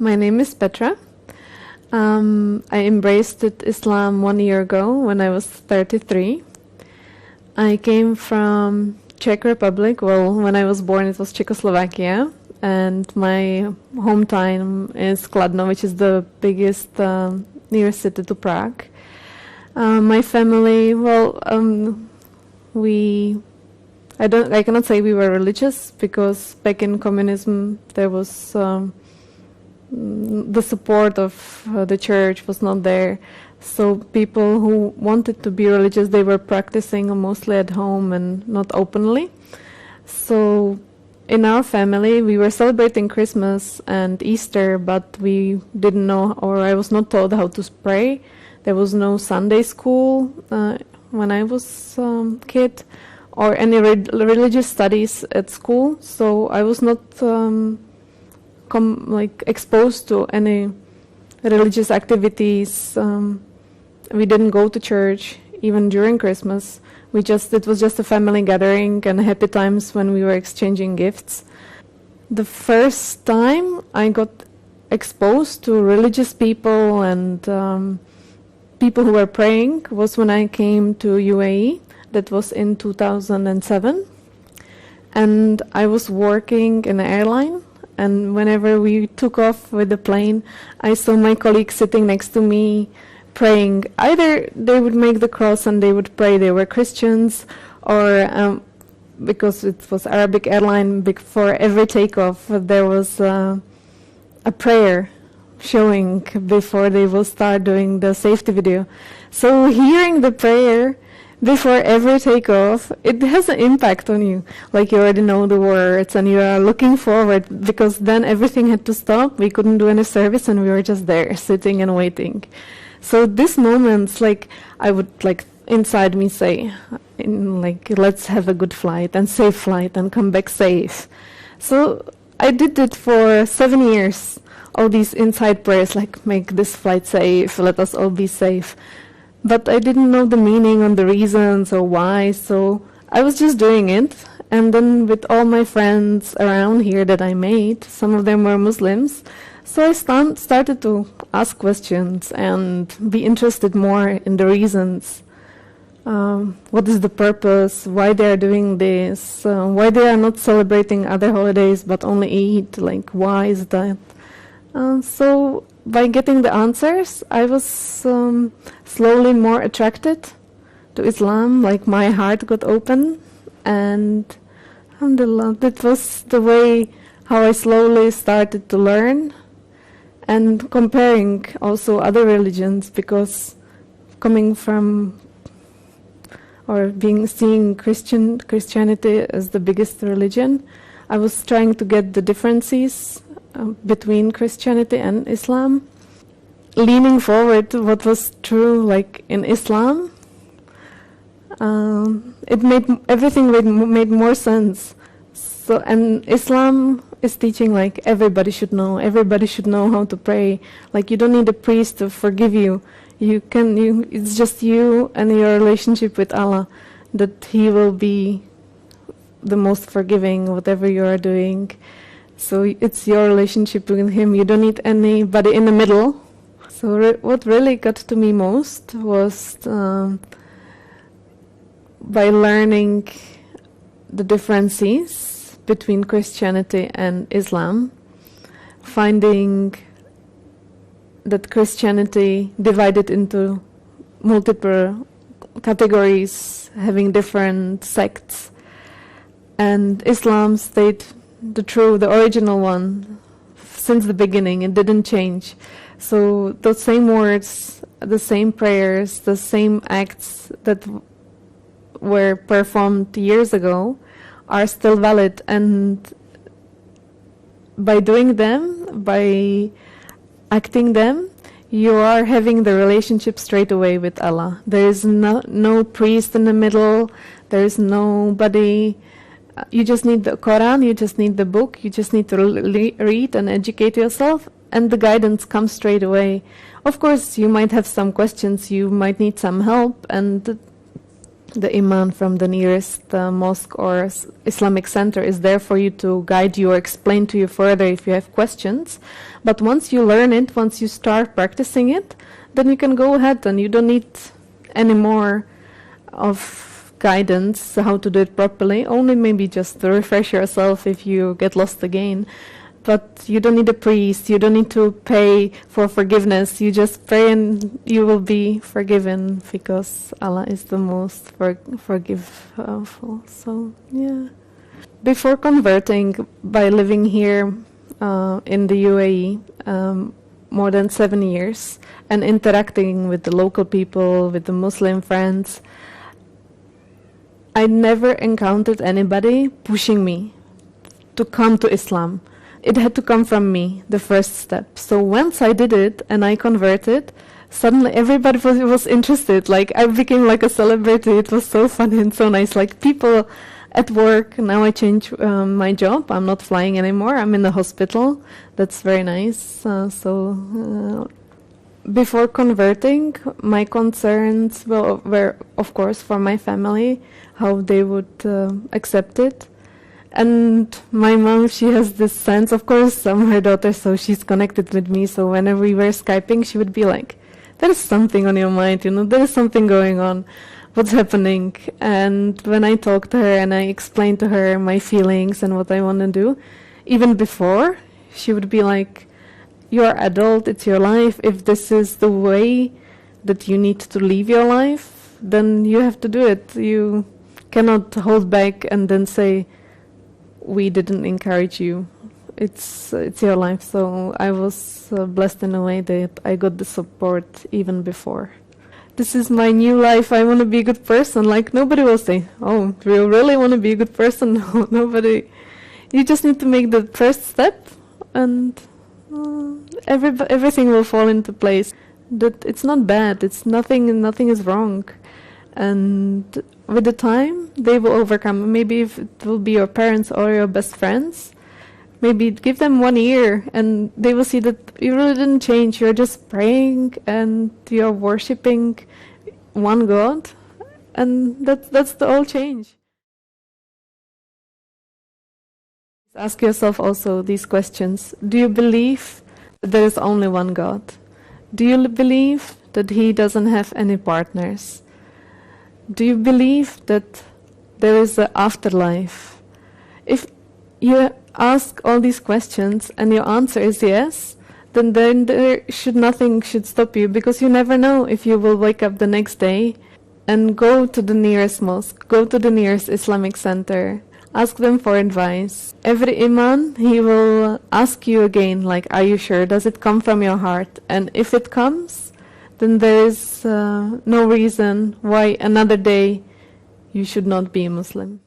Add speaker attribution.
Speaker 1: My name is Petra. I embraced Islam 1 year ago when I was 33. I came from Czech Republic. Well, when I was born, it was Czechoslovakia, and my hometown is Kladno, which is the biggest nearest city to Prague. My family, I cannot say we were religious, because back in communism there was the support of the church was not there. So people who wanted to be religious, they were practicing mostly at home and not openly. So in our family, we were celebrating Christmas and Easter, but we didn't know, or I was not told how to pray. There was no Sunday school when I was a kid, or any religious studies at school. So I was not exposed to any religious activities. We didn't go to church even during Christmas. It was just a family gathering and happy times when we were exchanging gifts. The first time I got exposed to religious people and people who were praying was when I came to UAE. That was in 2007. And I was working in an airline. And whenever we took off with the plane, I saw my colleagues sitting next to me praying. Either they would make the cross and they would pray, they were Christians, or because it was Arabic airline, before every takeoff there was a prayer showing before they will start doing the safety video. So hearing the prayer before every takeoff, it has an impact on you. Like, you already know the words and you are looking forward, because then everything had to stop. We couldn't do any service and we were just there sitting and waiting. So these moments, I would inside me say, let's have a good flight and safe flight and come back safe. So I did it for 7 years. All these inside prayers, make this flight safe, let us all be safe. But I didn't know the meaning and the reasons or why, so I was just doing it. And then with all my friends around here that I made, some of them were Muslims, so I started to ask questions and be interested more in the reasons. What is the purpose? Why they are doing this? Why they are not celebrating other holidays but only Eid? Why is that? So by getting the answers, I was slowly more attracted to Islam. My heart got open, and alhamdulillah, that was the way how I slowly started to learn and comparing also other religions, because coming from or seeing Christianity as the biggest religion, I was trying to get the differences between Christianity and Islam. Leaning forward to what was true, in Islam, everything made more sense. So, and Islam is teaching everybody should know how to pray. You don't need a priest to forgive you. It's just you and your relationship with Allah, that He will be the most forgiving, whatever you are doing. So it's your relationship with Him. You don't need anybody in the middle. So what really got to me most was by learning the differences between Christianity and Islam, finding that Christianity divided into multiple categories, having different sects, and Islam stayed the original one since the beginning. It didn't change. So those same words, the same prayers, the same acts that were performed years ago are still valid, and by doing them, by acting them, you are having the relationship straight away with Allah. There is no priest in the middle, there is nobody. You just need the Quran, you just need the book, you just need to read and educate yourself, and the guidance comes straight away. Of course, you might have some questions, you might need some help, and the imam from the nearest mosque or Islamic center is there for you to guide you or explain to you further if you have questions. But once you learn it, once you start practicing it, then you can go ahead and you don't need any more of guidance how to do it properly. Only maybe just to refresh yourself if you get lost again. But you don't need a priest, you don't need to pay for forgiveness. You just pray and you will be forgiven because Allah is the most forgiveful. So, yeah. Before converting, by living here in the UAE more than 7 years and interacting with the local people, with the Muslim friends, I never encountered anybody pushing me to come to Islam. It had to come from me, the first step. So once I did it and I converted, suddenly everybody was interested. Like I became like a celebrity. It was so funny and so nice. Like people at work, now I changed my job. I'm not flying anymore. I'm in the hospital. That's very nice. Before converting, my concerns were, of course, for my family, how they would accept it. And my mom, she has this sense, of course, I'm her daughter, so she's connected with me. So whenever we were Skyping, she would be like, there is something on your mind, you know, there is something going on. What's happening? And when I talked to her and I explained to her my feelings and what I want to do, even before, she would be like, you're adult, it's your life. If this is the way that you need to live your life, then you have to do it. You cannot hold back and then say, we didn't encourage you. It's your life. So I was blessed in a way that I got the support even before. This is my new life. I want to be a good person. Like nobody will say, "Oh, do you really want to be a good person?" No, nobody. You just need to make the first step, and everything will fall into place. That it's not bad. It's nothing. Nothing is wrong, and with the time, they will overcome. Maybe if it will be your parents or your best friends, maybe give them 1 year and they will see that you really didn't change. You're just praying and you're worshipping one God, and that's the whole change. Ask yourself also these questions. Do you believe that there is only one God? Do you believe that He doesn't have any partners? Do you believe that there is an afterlife? If you ask all these questions and your answer is yes, then nothing should stop you, because you never know if you will wake up the next day and go to the nearest mosque, go to the nearest Islamic center, ask them for advice. Every imam, he will ask you again, like, are you sure? Does it come from your heart? And if it comes, then there is no reason why another day you should not be a Muslim.